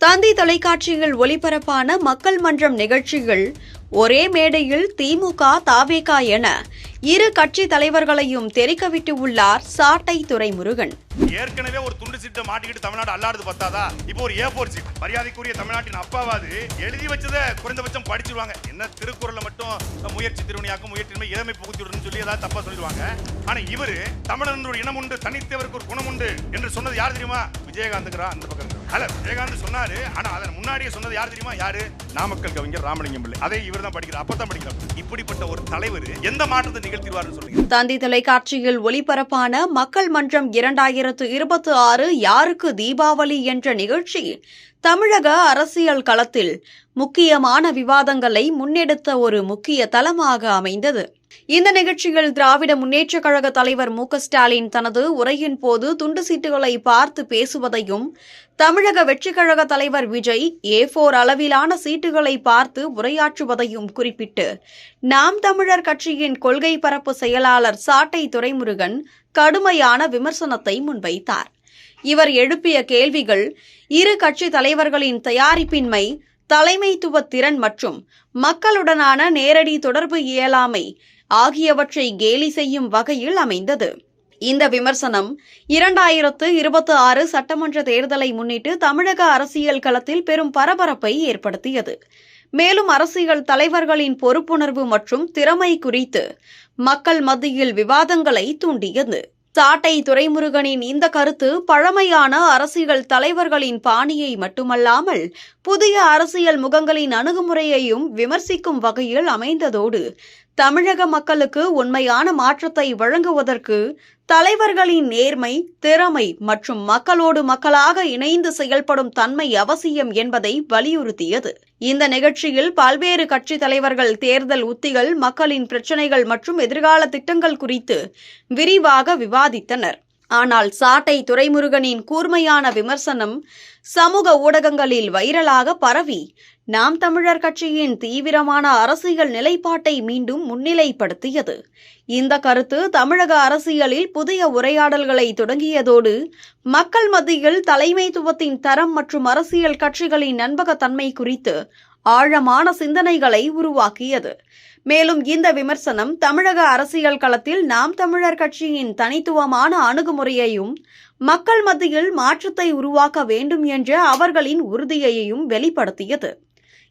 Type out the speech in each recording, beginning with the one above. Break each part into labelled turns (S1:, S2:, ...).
S1: தந்தி தொலைக்காட்சியில் ஒளிபரப்பான மக்கள் மன்றம் நிகழ்ச்சிகள் ஒரே மேடையில் திமுக, தவேக என இரு கட்சி தலைவர்களையும் தெரிக்கவிட்டு உள்ளார் சாட்டை துரைமுருகன்.
S2: ஏற்கனவே ஒரு துண்டு சீட்டை மாட்டிக்கிட்டு தமிழ்நாடு அல்லாடுது பத்தாதா, இப்போ ஒரு A4 சீட். மரியாதைக்குரிய தமிழ்நாட்டின் அப்பாவாது எழுதி வச்சதை குறைந்தபட்சம் படிச்சிருவாங்க. என்ன திருக்குறள்ல மட்டும் முயற்சி திருவணியாக்கும் முயற்சிமை இளமை புகுத்திவிடுன்னு சொல்லி ஏதாவது தப்பா சொல்லிடுவாங்க. ஆனா இவரு தமிழன் ஒரு இனம் உண்டு, தனித்தவருக்கு ஒரு குணம் உண்டு என்று சொன்னது யார் தெரியுமா? விஜயகாந்துங்கிறா அந்த பக்கம். அல்ல, விஜயகாந்த் சொன்னாரு. ஆனா அதன் முன்னாடியே சொன்னது யார் தெரியுமா? யாரு? நாமக்கல் கவிஞர் ராமலிங்கம் பிள்ளை. அதை இவர் தான் படிக்கிறார், அப்பதான் படிக்கிறார். இப்படிப்பட்ட ஒரு தலைவர் எந்த மாற்றத்தை நிகழ்த்திடுவார்னு சொல்லுங்க.
S1: தந்தி தொலைக்காட்சியில் ஒளிபரப்பான மக்கள் மன்றம் 2026 யாருக்கு தீபாவளி என்ற நிகழ்ச்சி தமிழக அரசியல் களத்தில் முக்கியமான விவாதங்களை முன்னெடுத்த ஒரு முக்கிய தளமாக அமைந்தது. இந்த நிகழ்ச்சியில் திராவிட முன்னேற்றக் கழக தலைவர் மு.க.ஸ்டாலின் தனது உரையின் போது துண்டு சீட்டுகளை பார்த்து பேசுவதையும், தமிழக வெற்றிக் கழக தலைவர் விஜய் A4 அளவிலான சீட்டுகளை பார்த்து உரையாற்றுவதையும் குறிப்பிட்டு நாம் தமிழர் கட்சியின் கொள்கை பரப்பு செயலாளர் சாட்டை துரைமுருகன் கடுமையான விமர்சனத்தை முன்வைத்தார். இவர் எழுப்பிய கேள்விகள் இரு கட்சி தலைவர்களின் தயாரிப்பின்மை, தலைமைத்துவ திறன் மற்றும் மக்களுடனான நேரடி தொடர்பு இயலாமை ஆகியவற்றை கேலி செய்யும் வகையில் அமைந்தது. இந்த விமர்சனம் 2026 சட்டமன்ற தேர்தலை முன்னிட்டு தமிழக அரசியல் களத்தில் பெரும் பரபரப்பை ஏற்படுத்தியது. மேலும் அரசியல் தலைவர்களின் பொறுப்புணர்வு மற்றும் திறமை குறித்து மக்கள் மத்தியில் விவாதங்களை தூண்டியது. சாட்டை துரைமுருகனின் இந்த கருத்து பழமையான அரசியல் தலைவர்களின் பாணியை மட்டுமல்லாமல் புதிய அரசியல் முகங்களின் அணுகுமுறையையும் விமர்சிக்கும் வகையில் அமைந்ததோடு, தமிழக மக்களுக்கு உண்மையான மாற்றத்தை வழங்குவதற்கு தலைவர்களின் நேர்மை, திறமை மற்றும் மக்களோடு மக்களாக இணைந்து செயல்படும் தன்மை அவசியம் என்பதை வலியுறுத்தியது. இந்த நிகழ்ச்சியில் பல்வேறு கட்சி தலைவர்கள் தேர்தல் உத்திகள், மக்களின் பிரச்சினைகள் மற்றும் எதிர்கால திட்டங்கள் குறித்து விரிவாக விவாதித்தனர். ஆனால் சாட்டை துரைமுருகனின் கூர்மையான விமர்சனம் சமூக ஊடகங்களில் வைரலாக பரவி நாம் தமிழர் கட்சியின் தீவிரமான அரசியல் நிலைப்பாட்டை மீண்டும் முன்னிலைப்படுத்தியது. இந்த கருத்து தமிழக அரசியலில் புதிய உரையாடல்களை தொடங்கியதோடு, மக்கள் மத்தியில் தலைமைத்துவத்தின் தரம் மற்றும் அரசியல் கட்சிகளின் நம்பகத்தன்மை குறித்து ஆழமான சிந்தனைகளை உருவாக்கியது. மேலும் இந்த விமர்சனம் தமிழக அரசியல் களத்தில் நாம் தமிழர் கட்சியின் தனித்துவமான அணுகுமுறையையும், மக்கள் மத்தியில் மாற்றத்தை உருவாக்க வேண்டும் என்ற அவர்களின் உறுதியையும் வெளிப்படுத்தியது.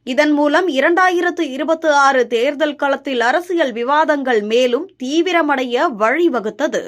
S1: இதன் மூலம் 2026 தேர்தல் களத்தில் அரசியல் விவாதங்கள் மேலும் தீவிரமடைய வழிவகுத்தது.